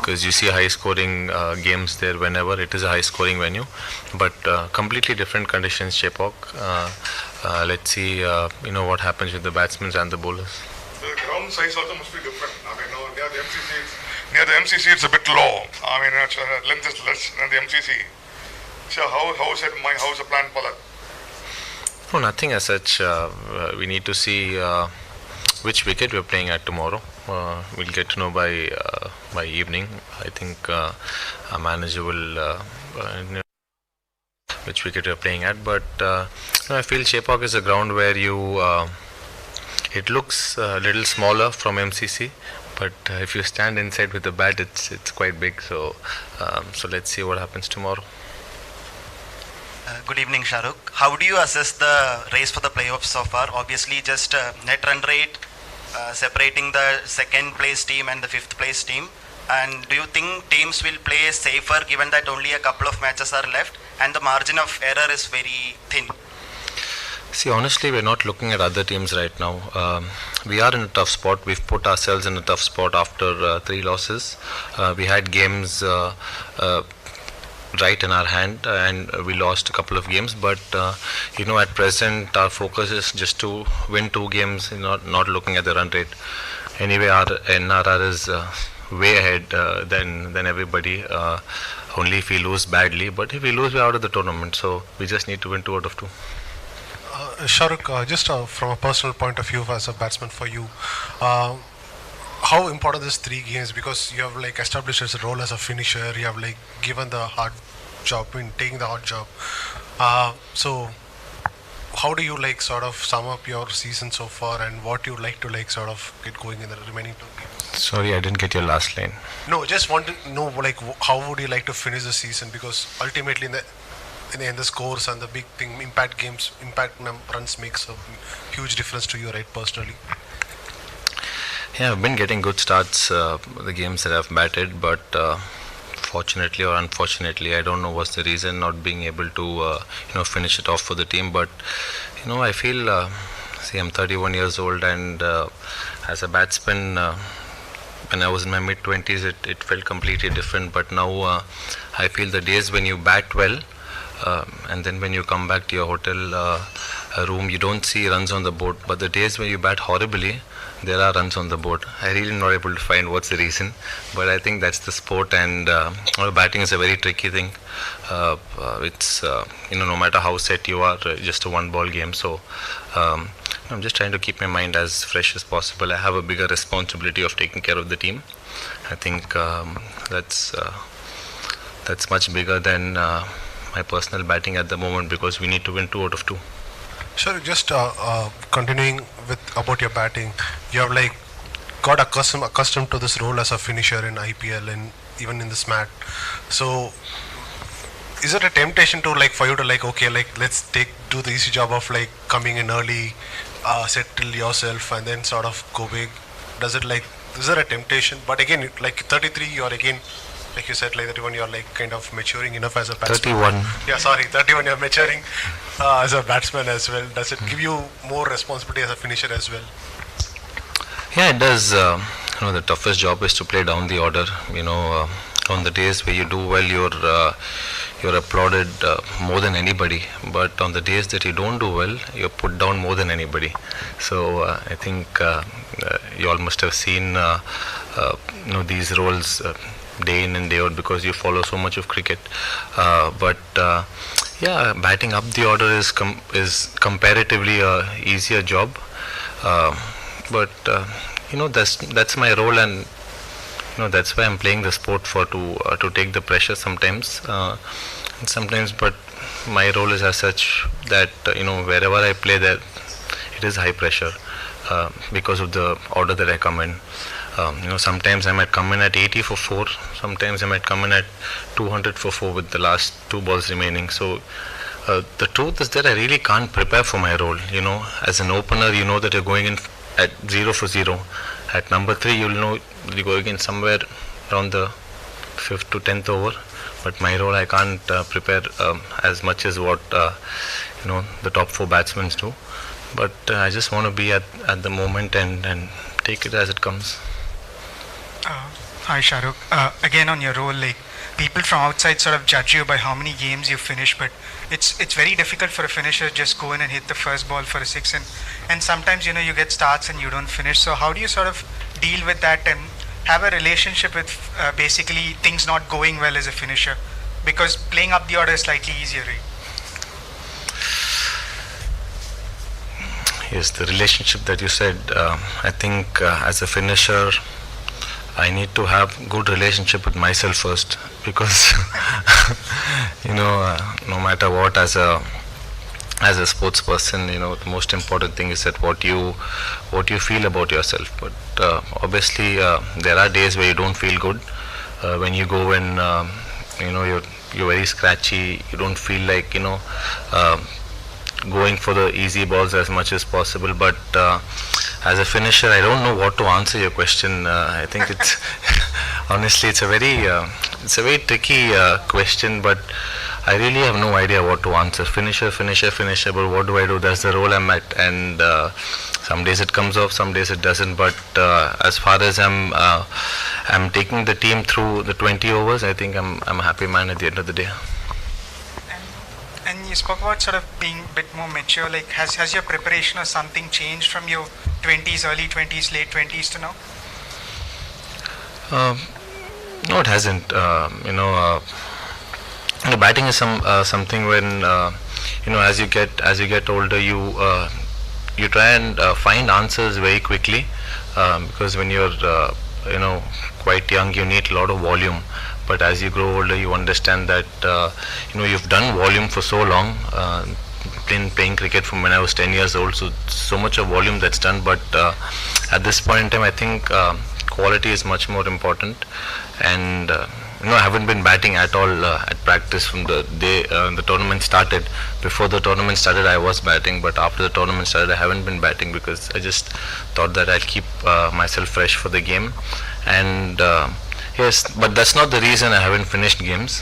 because you see high scoring games there whenever it is a high scoring venue, but completely different conditions, Chepauk. Let's see, what happens with the batsmen and the bowlers. The ground size also must be different. I mean, near the MCC it's a bit low. I mean, length is less than the MCC. So how is the plan for that? No, nothing as such. We need to see which wicket we're playing at tomorrow. We'll get to know by evening. I think our manager will know which wicket we're playing at. But I feel Chepauk is a ground where it looks a little smaller from MCC. But if you stand inside with the bat, it's quite big. So let's see what happens tomorrow. Good evening, Shahrukh. How do you assess the race for the playoffs so far? Obviously, just net run rate separating the second place team and the fifth place team. And do you think teams will play safer given that only a couple of matches are left and the margin of error is very thin? See, honestly, we're not looking at other teams right now. We are in a tough spot. We've put ourselves in a tough spot after 3 losses. We had games right in our hand and we lost a couple of games, but at present our focus is just to win 2 games, not looking at the run rate. Anyway, our NRR is way ahead than everybody, only if we lose badly, but if we lose, we're out of the tournament, so we just need to win 2 out of 2. Shahrukh, just from a personal point of view as a batsman for you, how important is 3 games, because you have established as a role as a finisher, you have given the hard job, taking the hard job. So how do you sort of sum up your season so far and what you like to sort of get going in the remaining 2 games? Sorry, I didn't get your last line. No, just want to know how would you like to finish the season, because ultimately in the scores and the big thing, impact runs makes a huge difference to you, right, personally? Yeah, I've been getting good starts, the games that I've batted, but fortunately or unfortunately, I don't know what's the reason, not being able to finish it off for the team. But I feel, I'm 31 years old, and as a batsman, when I was in my mid-20s, it felt completely different. But now I feel the days when you bat well, and then when you come back to your hotel room, you don't see runs on the board. But the days when you bat horribly, there are runs on the board. I really not able to find what's the reason, but I think that's the sport, and batting is a very tricky thing. It's no matter how set you are, just a 1-ball game. So I'm just trying to keep my mind as fresh as possible. I have a bigger responsibility of taking care of the team. I think that's much bigger than my personal batting at the moment, because we need to win 2 out of 2. Sure, just continuing with about your batting, you have got accustomed to this role as a finisher in IPL and even in this mat. So is it a temptation to for you to let's do the easy job of coming in early, settle yourself and then sort of go big? Does it is there a temptation? But again, 33, you're again, like you said, 31, you're kind of maturing enough as a batsman. 31. Yeah, sorry, 31, you're maturing as a batsman as well. Does it give you more responsibility as a finisher as well? Yeah, it does. The toughest job is to play down the order. On the days where you do well, you're applauded more than anybody. But on the days that you don't do well, you're put down more than anybody. So I think you all must have seen these roles day in and day out, because you follow so much of cricket. But batting up the order is comparatively a easier job. But that's my role, and that's why I'm playing the sport to take the pressure sometimes. But my role is as such that wherever I play, there it is high pressure because of the order that I come in. Sometimes I might come in at 80 for 4, sometimes I might come in at 200 for 4 with the last 2 balls remaining. So the truth is that I really can't prepare for my role. As an opener, that you're going in at 0 for 0. At number 3, you'll know you're going in somewhere around the 5th to 10th over. But my role, I can't prepare as much as what the top 4 batsmen do. But I just want to be at the moment and take it as it comes. Hi Shahrukh. Again on your role, like people from outside sort of judge you by how many games you finish, but it's very difficult for a finisher to just go in and hit the first ball for a six, and sometimes you get starts and you don't finish. So how do you sort of deal with that and have a relationship with basically things not going well as a finisher, because playing up the order is slightly easier, right? Yes, the relationship that you said, I think as a finisher, I need to have good relationship with myself first, because no matter what, as a sports person, the most important thing is that what you feel about yourself. But obviously, there are days where you don't feel good. When you go and you're very scratchy, you don't feel like going for the easy balls as much as possible. But as a finisher, I don't know what to answer your question. I think it's honestly it's a very tricky question, but I really have no idea what to answer. Finisher. But what do I do? That's the role I'm at, and some days it comes off, some days it doesn't. But as far as I'm taking the team through the 20 overs, I think I'm a happy man at the end of the day. And you spoke about sort of being a bit more mature. Like, has your preparation or something changed from your 20s, early 20s, late 20s to now? No, it hasn't. The batting is something when as you get older, you try and find answers very quickly, because when you're quite young, you need a lot of volume. But as you grow older, you understand that you've done volume for so long, playing cricket from when I was 10 years old, so much of volume that's done. But at this point in time, I think quality is much more important. And I haven't been batting at all at practice from the day the tournament started. Before the tournament started, I was batting, but after the tournament started, I haven't been batting, because I just thought that I'll keep myself fresh for the game. And yes, but that's not the reason I haven't finished games.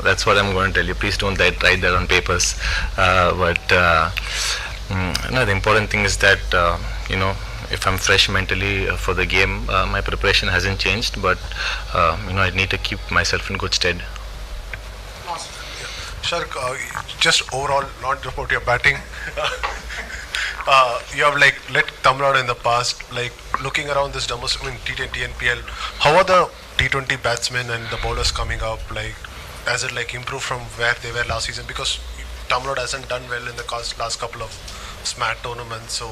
That's what I'm going to tell you. Please don't write that on papers. The important thing is that if I'm fresh mentally for the game, my preparation hasn't changed. But I need to keep myself in good stead. Shark, just overall, not about your batting. You have led Tamil Nadu in the past. Looking around this T20 Tnpl, how are the T20 batsmen and the bowlers coming up? Has it improved from where they were last season? Because Tamil Nadu hasn't done well in the last couple of SMAT tournaments. So,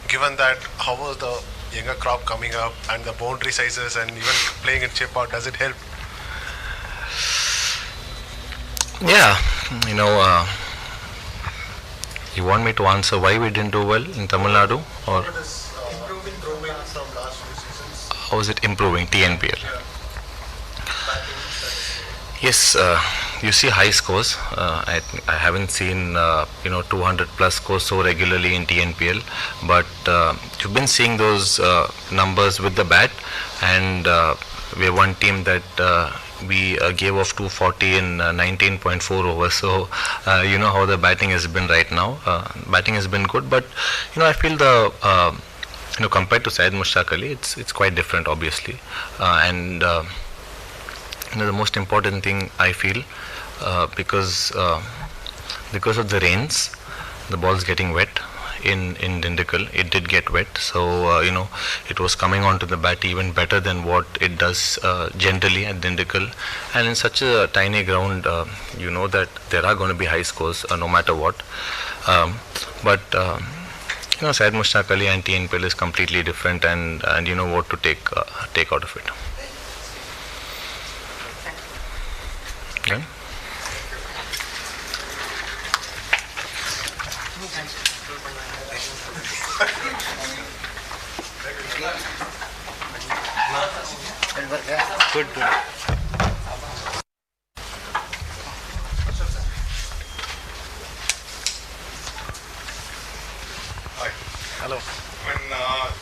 given that, how was the younger crop coming up and the boundary sizes and even playing in chip out? Does it help? Yeah, you want me to answer why we didn't do well in Tamil Nadu, or Improving from last few seasons. how is it improving TNPL? Yes, you see high scores. I haven't seen 200 plus scores so regularly in TNPL, but you've been seeing those numbers with the bat, and we're one team that we gave off 240 in 19.4 overs. So you know how the batting has been right now. Batting has been good, but I feel compared to Syed Mushtaq Ali, it's quite different, obviously, and the most important thing I feel, because of the rains, the ball's getting wet in Dindigul. It did get wet, so it was coming onto the bat even better than what it does generally at Dindigul. And in such a tiny ground, that there are going to be high scores no matter what. But Syed Mushtaq Ali and Tnpl is completely different, and you know what to take out of it. Okay. Good. Hello.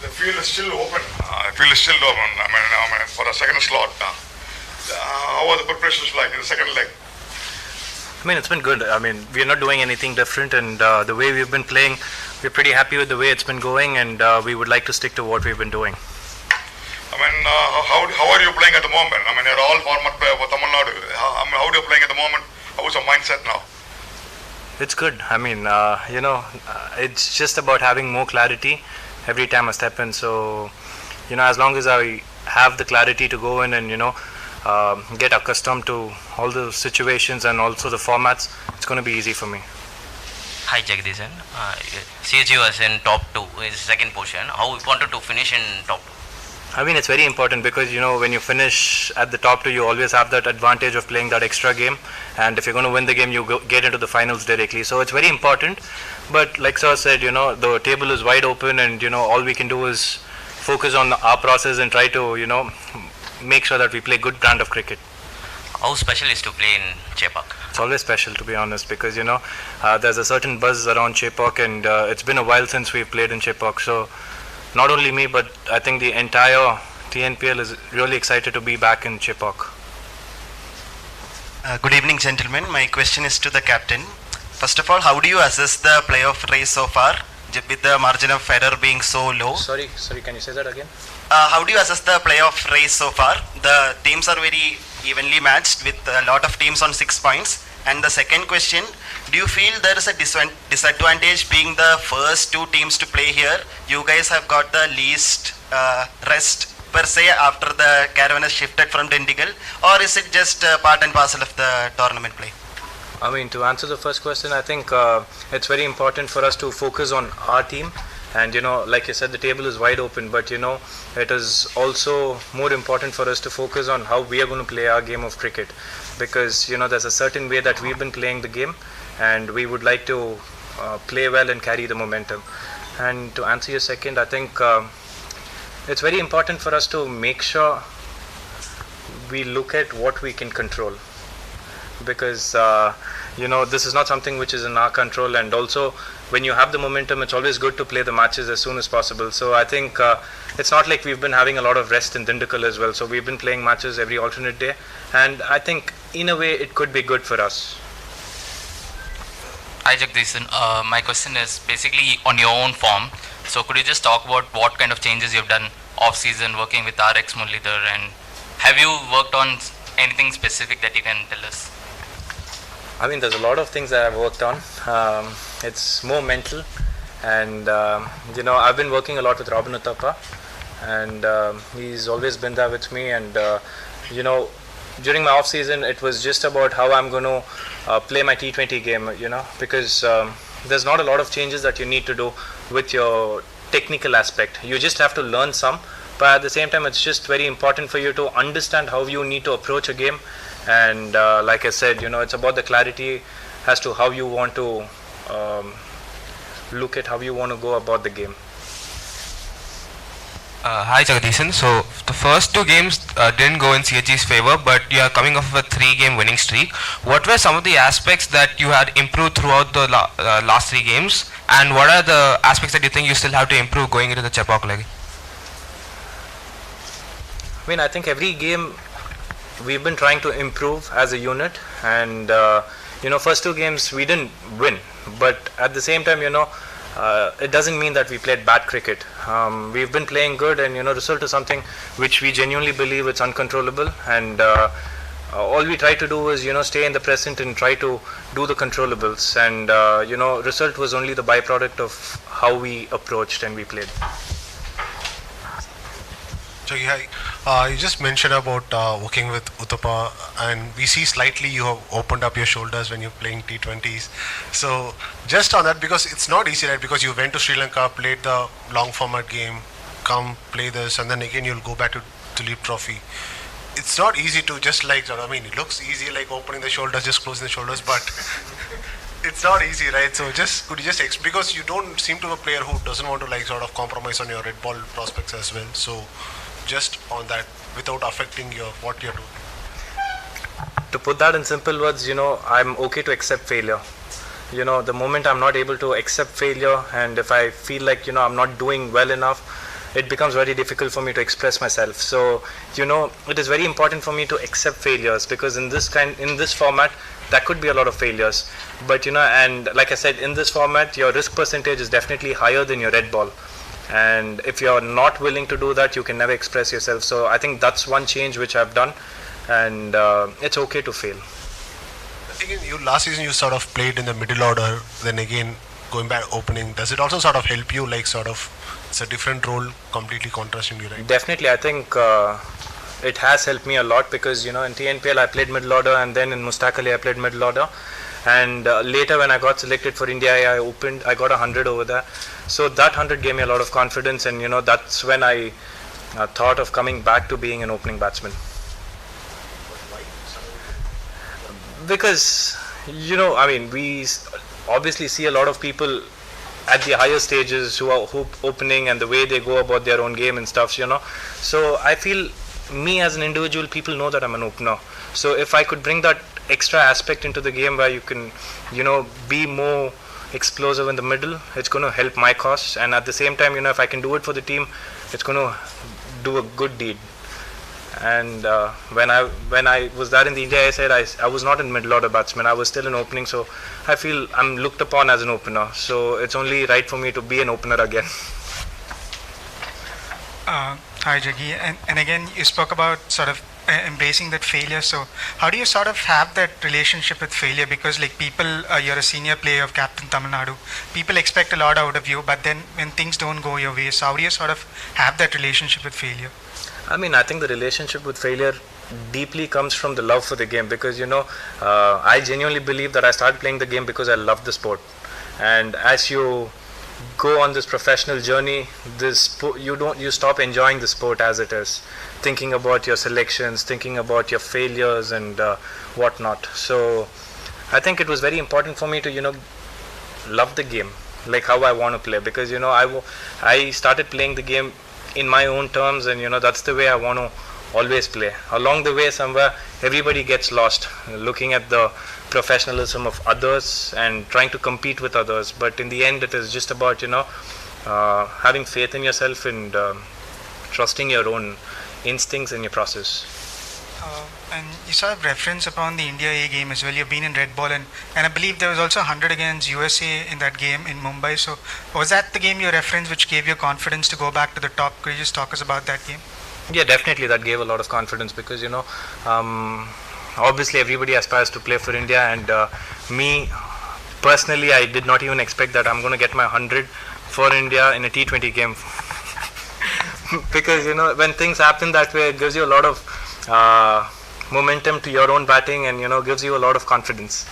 The field is still open. For the second slot. How are the preparations like in the second leg? It's been good. We're not doing anything different, and the way we've been playing, we're pretty happy with the way it's been going, and we would like to stick to what we've been doing. how are you playing at the moment? I mean, you're all former player for Tamil Nadu. How are you playing at the moment? How is your mindset now? It's good. I mean, it's just about having more clarity every time I step in. So, as long as I have the clarity to go in and, get accustomed to all the situations and also the formats, it's going to be easy for me. Hi Jagdishan, CSG was in top 2, is second position. How important to finish in top 2? I mean, it's very important because, when you finish at the top 2, you always have that advantage of playing that extra game. And if you're going to win the game, you get into the finals directly. So it's very important. But like Sir said, the table is wide open and, all we can do is focus on our process and try to, make sure that we play good brand of cricket. How special is to play in Chepak? It's always special, to be honest, because there's a certain buzz around Chepak, and it's been a while since we've played in Chepak. So not only me, but I think the entire Tnpl is really excited to be back in Chepak. Good evening, gentlemen. My question is to the captain. First of all, how do you assess the playoff race so far, with the margin of error being so low? Sorry, can you say that again? How do you assess the playoff race so far? The teams are very evenly matched with a lot of teams on 6 points. And the second question, do you feel there is a disadvantage being the first 2 teams to play here? You guys have got the least rest per se after the caravan has shifted from Dindigul, or is it just part and parcel of the tournament play? I mean, to answer the first question, I think it's very important for us to focus on our team. And like you said, the table is wide open, but it is also more important for us to focus on how we are going to play our game of cricket, because there's a certain way that we've been playing the game, and we would like to play well and carry the momentum. And to answer your second, I think it's very important for us to make sure we look at what we can control, because this is not something which is in our control, and also when you have the momentum, it's always good to play the matches as soon as possible. So I think it's not like we've been having a lot of rest in Dindigul as well. So we've been playing matches every alternate day, and I think in a way it could be good for us. Hi Jagdishan, my question is basically on your own form. So could you just talk about what kind of changes you've done off-season working with our ex-Muralidhar, and have you worked on anything specific that you can tell us? I mean, there's a lot of things that I've worked on. It's more mental, and I've been working a lot with Robin Uthappa, and he's always been there with me. And during my off season, it was just about how I'm going to play my T20 game. Because there's not a lot of changes that you need to do with your technical aspect. You just have to learn some, but at the same time, it's just very important for you to understand how you need to approach a game. And like I said, it's about the clarity as to how you want to look at how you want to go about the game. Hi Jagdishan. So the first 2 games didn't go in CHG's favor, but you are coming off of a 3-game winning streak. What were some of the aspects that you had improved throughout the last 3 games, and what are the aspects that you think you still have to improve going into the Chepak leg? I mean, I think every game we've been trying to improve as a unit, and first 2 games we didn't win, but at the same time, it doesn't mean that we played bad cricket. We've been playing good, and result is something which we genuinely believe it's uncontrollable, and all we try to do is stay in the present and try to do the controllables, and result was only the byproduct of how we approached and we played. Jaggi, hi. You just mentioned about working with Uthappa, and we see slightly you have opened up your shoulders when you're playing T20s. So just on that, because it's not easy, right? Because you went to Sri Lanka, played the long format game, come play this, and then again you'll go back to Leap Trophy. It's not easy to just it looks easy like opening the shoulders, just closing the shoulders, but it's not easy, right? So could you just because you don't seem to be a player who doesn't want to compromise on your red ball prospects as well. So just on that, without affecting what you're doing. To put that in simple words, I'm okay to accept failure. The moment I'm not able to accept failure, and if I feel like I'm not doing well enough, it becomes very difficult for me to express myself. So it is very important for me to accept failures, because in this format there could be a lot of failures, but and like I said, in this format your risk percentage is definitely higher than your red ball. and if you're not willing to do that, you can never express yourself. So I think that's one change which I've done, and it's okay to fail. Again, you last season you sort of played in the middle order, then again going back opening. Does it also sort of help you, like sort of it's a different role, completely contrasting you, right? Definitely, I think it has helped me a lot, because in Tnpl I played middle order, and then in Mustaq Ali I played middle order, and later when I got selected for India, I got 100 over there. So that 100 gave me a lot of confidence, and that's when I thought of coming back to being an opening batsman. Because we obviously see a lot of people at the higher stages who are opening, and the way they go about their own game and stuff, So I feel me as an individual, people know that I'm an opener. So if I could bring that extra aspect into the game where you can, be more explosive in the middle, it's going to help my cause. And at the same time, if I can do it for the team, it's going to do a good deed. And when I was there in the India side, I was not in middle order batsman. I was still in opening, so I feel I'm looked upon as an opener. So it's only right for me to be an opener again. Hi Jaggi, and again you spoke about sort of embracing that failure. So how do you sort of have that relationship with failure? Because like people, you're a senior player of Captain Tamil Nadu. People expect a lot out of you, but then when things don't go your way, so how do you sort of have that relationship with failure? I think the relationship with failure deeply comes from the love for the game, because I genuinely believe that I started playing the game because I love the sport. And as you go on this professional journey, you stop enjoying the sport as it is, thinking about your selections, thinking about your failures and whatnot. So I think it was very important for me to love the game like how I want to play, because I started playing the game in my own terms, and that's the way I want to always play. Along the way somewhere everybody gets lost looking at the professionalism of others and trying to compete with others, but in the end it is just about having faith in yourself and trusting your own instincts in your process. And you sort of reference upon the India A game as well. You've been in red ball, and I believe there was also 100 against USA in that game in Mumbai. So was that the game you referenced which gave you confidence to go back to the top? Could you just talk us about that game? Yeah, definitely that gave a lot of confidence, because obviously everybody aspires to play for India, and me personally, I did not even expect that I'm going to get my 100 for India in a T20 game. Because when things happen that way, it gives you a lot of momentum to your own batting, and gives you a lot of confidence.